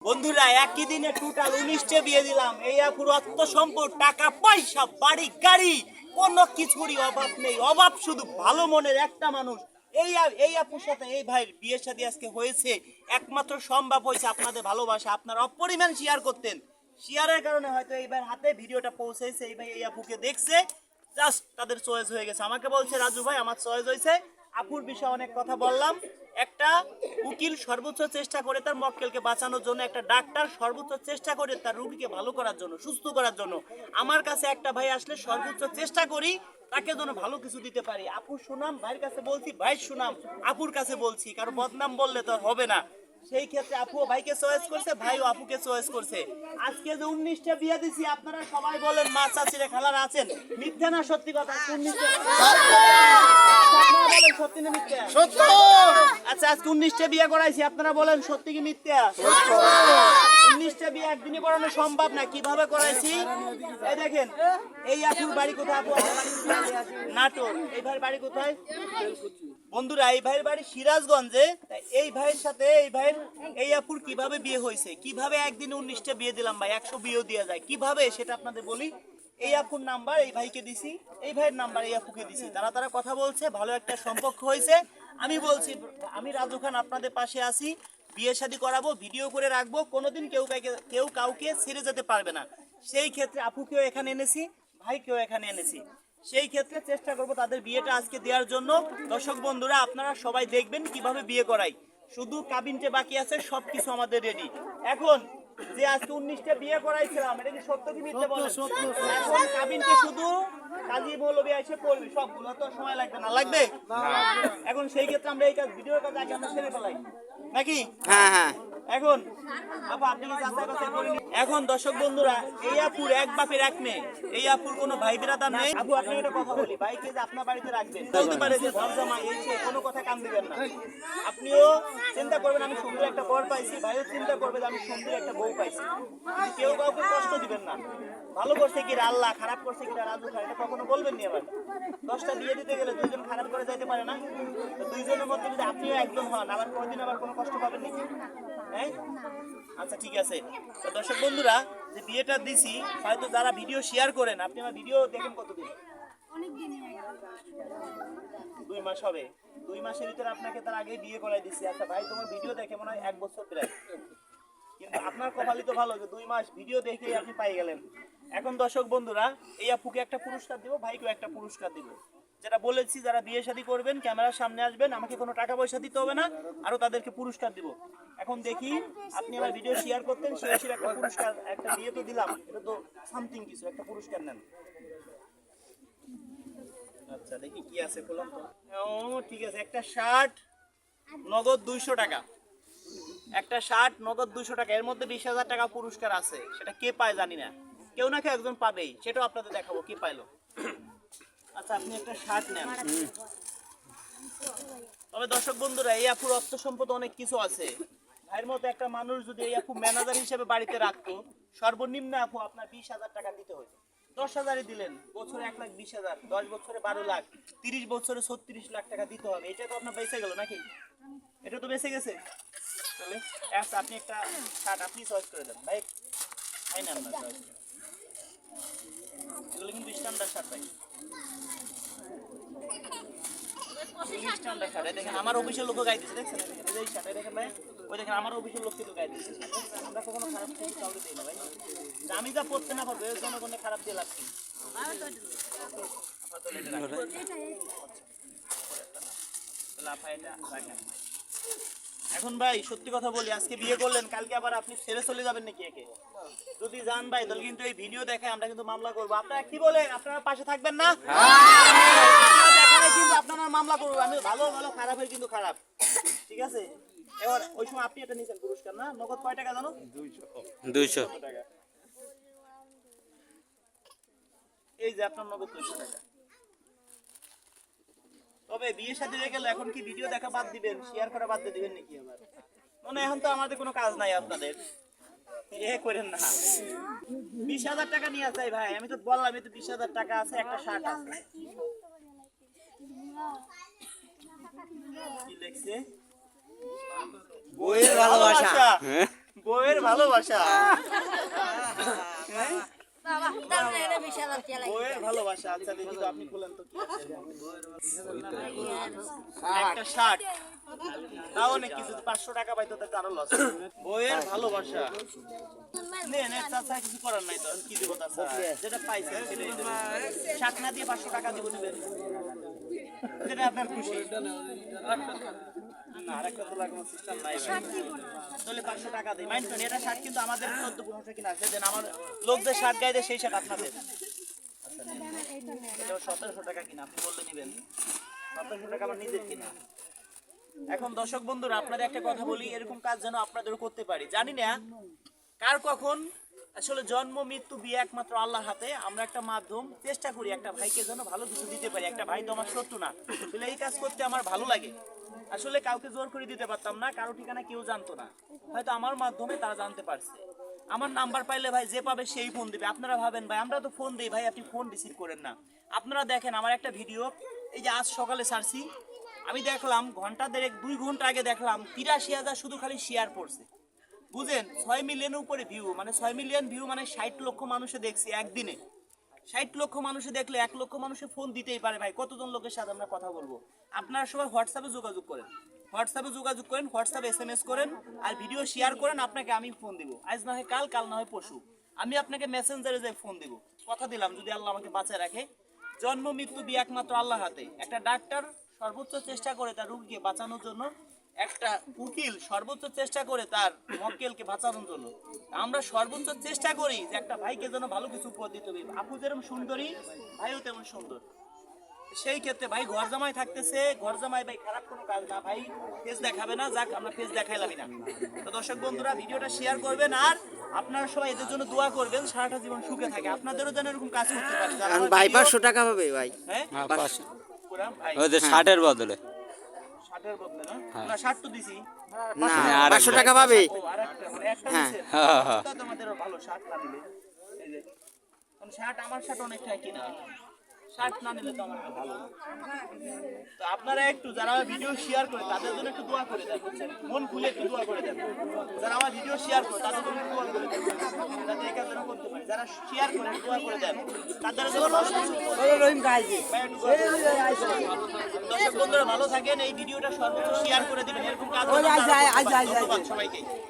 বন্ধুরা একই দিনে টোটাল 19টে বিয়ে দিলাম। এই আপুর অর্থ সম্পদ, টাকা পয়সা, বাড়ি গাড়ি, কোনো কিছুরই অভাব নেই। অভাব শুধু ভালো মনের একটা মানুষ। এই আপুর সাথে এই ভাইয়ের বিয়ের সাথে আজকে হয়েছে, একমাত্র সম্ভব হয়েছে আপনাদের ভালোবাসা। আপনারা অপরিমাণ শেয়ার করতেন, শেয়ারের কারণে হয়তো এই ভাইয়ের হাতে ভিডিওটা পৌঁছেছে। এই ভাই এই আপুকে দেখছে, জাস্ট তাদের চয়েস হয়ে গেছে। আমাকে বলছে রাজু ভাই আমার চয়েস হয়েছে। আপুর বিষয়ে অনেক কথা বললাম। একটা উকিল সর্বোচ্চ চেষ্টা করে তার মক্কেলকে বাঁচানোর জন্য, একটা ডাক্তার সর্বোচ্চ চেষ্টা করে তার রোগীকে ভালো করার জন্য, সুস্থ করার জন্য। আমার কাছে একটা ভাই আসলে সর্বোচ্চ চেষ্টা করি তাকে যেন ভালো কিছু দিতে পারি। আপুর সুনাম ভাইয়ের কাছে বলছি, ভাইয়ের সুনাম আপুর কাছে বলছি, কারণ বদনাম বললে তো হবে না। সেই ক্ষেত্রে আপুও ভাইকে চয়েস করছে, ভাইও আপুকে চয়েস করছে। আজকে যে 19টা বিয়ে দিছি, আপনারা সবাই বলেন মা চাচিরা খালারা আছেন, মিথ্যা না সত্যি কথা? 19টা আপনারা বলেন সত্যি না মিথ্যা? সত্য। আচ্ছা আজকে 19টা বিয়ে করাইছি, আপনারা বলেন সত্যি কি মিথ্যা? সত্য। 19টা বিয়ে একদিনই করানো সম্ভব না। কিভাবে করাইছি এই দেখেন। এই আপুর বাড়ি কোথায়? আপু নাটোর। এই ভাইয়ের বাড়ি কোথায়? বন্ধুরা এই ভাইয়ের বাড়ি সিরাজগঞ্জে। এই ভাইয়ের সাথে এই আপুর কিভাবে বিয়ে হয়েছে, কিভাবে একদিনে 19টা বিয়ে দিলাম ভাই, 100 বিয়েও দেওয়া যায় কিভাবে, সেটা আপনাদের বলি। এই আপুর নাম্বার এই ভাইকে দিছি, এই ভাইয়ের নাম্বার এই আপুকে দিছি। তারা কথা বলছে, ভালো একটা সম্পর্ক হয়েছে। আমি বলছি আমি রাজু খান আপনাদের পাশে আছি, বিয়ে শাদী করাবো, ভিডিও করে রাখবো, কোনোদিন কেউ কাউকে ছেড়ে যেতে পারবে না। সেই ক্ষেত্রে আপুকেও এখানে এনেছি, ভাইকেও এখানে এনেছি। সেই ক্ষেত্রে চেষ্টা করব তাদের বিয়েটা আজকে দেওয়ার জন্য। দর্শক বন্ধুরা আপনারা সবাই দেখবেন কিভাবে বিয়ে করাই, শুধু কাবিনটা বাকি আছে, সবকিছু আমাদের রেডি। এখন যে আজকে 19টা বিয়ে করাইছিলাম, এটা কি সত্য কি মিথ্যা বলেন? এখন কাবিনকে শুধু কাজী মৌলবী এসে করবি, সবগুলো তো সময় লাগবে না, লাগবে? এখন সেই ক্ষেত্রে আমরা এই কাজ ভিডিওর কাজ আগে আমরা ছেড়ে ফেলাই নাকি? হ্যাঁ হ্যাঁ। এখন আপনি কি যাচাই বাছাই করেনি? এখন দর্শক বন্ধুরা এই আপুর এক বাপের এক মেয়ে, এই আপুর কোনো ভাই বিরাদার নেই। আপু আপনি একটা কথা বলি, ভাইকে যে আপনার বাড়িতে রাখবেন, বলতে পারে যে ধর্মা এই সে, কোনো কথা কান দিবেন না। আপনিও চিন্তা করবেন আমি সুন্দর একটা বর পাইছি, ভাইও চিন্তা করবে যে আমি সুন্দর একটা বউ পাইছি। কেউ কাউকে কষ্ট দিবেন না। ভালো করছে কি আল্লাহ, খারাপ করছে কি রাজু খান, এটা কখনো বলবেন নি। আবার 10টা বিয়ে দিতে গেলে দুইজন খারাপ করে যাইতে পারে না? দুইজনের মধ্যে যদি আপনিও একজন হন, আবার কোনোদিন আবার কোনো কষ্ট পাবেন নাকি? হ্যাঁ আচ্ছা ঠিক আছে। তো দর্শক বন্ধুরা যে বিয়েটা দিছি, হয়তো যারা ভিডিও শেয়ার করেন, আপনি আমার ভিডিও দেখেন কতদিন? 2 মাস হবে। 2 মাসের ভিতরে আপনাকে তার আগে বিয়ে করাই দিছি। আচ্ছা ভাই তোমার ভিডিও দেখে মনে হয় 1 বছর প্রায়, কিন্তু আপনার কপালই তো ভালো যে 2 মাস ভিডিও দেখেই আপনি পাই গেলেন। এখন দর্শক বন্ধুরা এই আপুকে একটা পুরস্কার দিব, ভাইকেও একটা পুরস্কার দিব। যেটা বলেছি যারা বিয়ে শাদী করবেন ক্যামেরার সামনে আসবেন, আমাকে কোনো টাকা পয়সা দিতে হবে না, আরো তাদেরকে পুরস্কার দিব। এখন দেখি আপনি আমার ভিডিও শেয়ার করতেন, সেই হিসেবে একটা পুরস্কার, একটা বিয়ে তো দিলাম, এটা তো সামথিং কিছু একটা পুরস্কার নেন। আচ্ছা দেখি কি আছে, বললাম তো। ও ঠিক আছে, একটা শার্ট নগদ 200 টাকা, একটা শার্ট নগদ 200 টাকা। এর মধ্যে 20,000 টাকা পুরস্কার আছে, সেটা কে পায় জানি না, কেউ না কেউ একজন পাবেই, সেটাও আপনাদের দেখাবো কে পাইলো। আচ্ছা আপনি একটা শার্ট নেন। তবে দর্শক বন্ধুরা এই আপুর অর্থ সম্পদ অনেক কিছু আছে। ভাইয়ের মতো একটা মানুষ যদি এই আপু ম্যানেজার হিসেবে বাড়িতে রাখতো, সর্বনিম্ন আপু আপনার 20,000 টাকা দিতে হতো। 10,000-ই দিলেন, বছরে 1,20,000, 10 বছরে 12 লাখ, 30 বছরে 36 লাখ টাকা দিতে হবে। এটা তো আপনার বেঁচে গেল নাকি? এটা তো বেঁচে গেছে। তাহলে আচ্ছা আপনি একটা শার্ট আপনি চয়েস করে দেন ভাই, তাই না? আপনার চয়েস এগুলো কিন্তু স্ট্যান্ডার্ড শার্ট ভাই, স্ট্যান্ডার্ড শার্ট। দেখেন আমার অফিসের লোক গায়ে দিচ্ছে, দেখছেন এই শার্ট দেখেন ভাই, ওই দেখেন আমার অফিসের লোক কিন্তু গায়ে দিচ্ছে। আমরা কখনো খারাপ কিছু কাউকে দিই না ভাই, আমি যা পড়তে না পারবো এর জন্য কোনো খারাপ দিয়ে লাগছে। এখন ভাই সত্যি কথা বলি, আজকে বিয়ে করলেন, কালকে আবার আপনি ছেড়ে চলে যাবেন নাকি একে? যদি যান ভাই তাহলে কিন্তু এই ভিডিও দেখে আমরা কিন্তু মামলা করবো। আপনারা কি বলেন, আপনারা পাশে থাকবেন না? কিন্তু আপনারা মামলা করবো। আমি ভালো ভালো খারাপ হয় কিন্তু খারাপ, ঠিক আছে? এবার ওই সময় আপনি এটা নিয়েছেন পুরস্কার না, নগদ কয় টাকা জানো? 200 টাকা। এই যে আপনার নগদ 200 টাকা। তবে বিয়ে শাদী হয়ে গেল, এখন কি ভিডিও দেখা বাদ দিবেন, শেয়ার করা বাদ দিয়ে দিবেন নাকি আবার? মানে এখন তো আমাদের কোনো কাজ নাই আপনাদের, এ করেন না। 20,000 টাকা নিয়ে আসে ভাই, আমি তো বললাম এই তো 20,000 টাকা আছে, একটা শার্ট আছে। কি লিখছে? বইয়ের ভালোবাসা। বউয়ের ভালোবাসা, বাবা তাহলে এটা বিশাল আর কি লাগে বউয়ের ভালোবাসা। আচ্ছা দেখি তো, আপনি খুলেন তো। একটা শার্ট, তাও অনেক কিছু, 500 টাকা পাইতো তো আরো লস। বউয়ের ভালোবাসা নেন, চাচা কিছু করার নাই তো, কি দিব চাচা, যেটা পাইছে সেটাই দেবেন। শার্ট না দিয়ে 500 টাকা দিব, নেবেন যেটা আপনার খুশি। না, আরেকটা তো লাগানোর সিস্টেম নাই ভাই। তাহলে 500 টাকা দিই, মাইন্ড করেন। এটা শার্ট কিন্তু আমাদের 14-15 কিনা আছে, দেন আমার লোক যে শার্ট গায়ে দেয় সেই শার্ট আপনাদের। আচ্ছা নেন, এটা 1700 টাকা কিনা, আপনি বললে নেবেন। 1700 টাকা আমার নিজের কিনা। এখন দর্শক বন্ধুরা, আপনাদের একটা কথা বলি, এরকম কাজ যেন আপনাদেরও করতে পারি। জানি না কার কখন আসলে জন্ম মৃত্যু বিয়ে একমাত্র আল্লাহর হাতে। আমরা একটা মাধ্যম, চেষ্টা করি একটা ভাইকে যেন ভালো কিছু দিতে পারি। একটা ভাই তো আমার শত্রু না, আসলে এই কাজ করতে আমার ভালো লাগে। আসলে কাউকে জোর করে দিতে পারতাম না, কারো ঠিকানা কেউ জানতো না, হয়তো আমার মাধ্যমে তারা জানতে পারছে। আমার নাম্বার পাইলে ভাই যে পাবে সেই ফোন দিবে। আপনারা ভাবেন ভাই আমরা তো ফোন দিই, ভাই আপনি ফোন রিসিভ করেন না। আপনারা দেখেন আমার একটা ভিডিও, এই যে আজ সকালে ছাড়ছি, আমি দেখলাম ঘন্টা দেড়েক 2 ঘন্টা আগে দেখলাম 83,000 শুধু খালি শেয়ার পড়ছে। বুঝেন, 6 মিলিয়নের উপরে ভিউ, মানে 6 মিলিয়ন ভিউ মানে 60 লক্ষ মানুষে দেখছি একদিনে। 60 লক্ষ মানুষে দেখলে 1 লক্ষ মানুষে ফোন দিতেই পারে ভাই, কতজন লোকের সাথে আমরা কথা বলবো। আপনারা সবাই হোয়াটসঅ্যাপে যোগাযোগ করেন, হোয়াটসঅ্যাপে SMS করেন আর ভিডিও শেয়ার করেন, আপনাকে আমি ফোন দিব। আজ না হয় কাল, কাল না হয় পরশু আমি আপনাকে মেসেঞ্জারে যাই ফোন দিব। কথা দিলাম যদি আল্লাহ আমাকে বাঁচায় রাখে। জন্ম মৃত্যু বিয়ে একমাত্র আল্লাহর হাতে। একটা ডাক্তার সর্বোচ্চ চেষ্টা করে তার রোগীকে বাঁচানোর জন্য, একটা উকিল সর্বোচ্চ চেষ্টা করে তার মক্কেলকে বাঁচানোর জন্য। আমরা সর্বোচ্চ চেষ্টা করি যে একটা ভাইকে যেন ভালো কিছু উপহার দিতে হবে। আপু যেরকম সুন্দরী, ভাইও তেমন সুন্দর। সেই ক্ষেত্রে ভাই ঘর জামাই থাকতেছে, ঘর জামাই ভাই খারাপ কোনো কাজ না, ভাই ফেস দেখাবে না, যাক আমরা ফেস দেখাইলামই না। তো দর্শক বন্ধুরা, ভিডিওটা শেয়ার করবেন আর আপনারা সবাই এদের জন্য দোয়া করবেন, সারাটা জীবন সুখে থাকে। আপনাদেরও যেন এরকম কাজ করতে পারে। ভাই 500 টাকা পাবে ভাই। হ্যাঁ, পুরা ভাই ওই যে শার্টের বদলে 60-এর বদলে না, না 60 তো দিছি। না 500 টাকা পাবে। ও আরেকটা, মানে একটা হ্যাঁ। দিছে। তা তো আমাদের ভালো শার্ট না নিলে, এই যে মানে শার্ট, আমার শার্ট অনেকটা কিনা, শার্ট না নিলে তো আমার ভালো। তো আপনারা একটু যারা আমার ভিডিও শেয়ার করে তাদের জন্য একটু দোয়া করে দেন, বুঝছেন? মন খুলে একটু দোয়া করে দেন। যারা আমার ভিডিও শেয়ার করে তাদের জন্য একটু দোয়া করে দেন, যাতে এই কাজটা করতে পারি। যারা শেয়ার করে একটু দোয়া করে দেন, তাদের জন্য ভালো কিছু রহিম গাইজি। ভাই একটু দোয়া করে দেন। দর্শক বন্ধুরা ভালো থাকেন, এই ভিডিওটা সর্বোচ্চ শেয়ার করে দিবেন, এরকম কাজ ধন্যবাদ সবাইকে।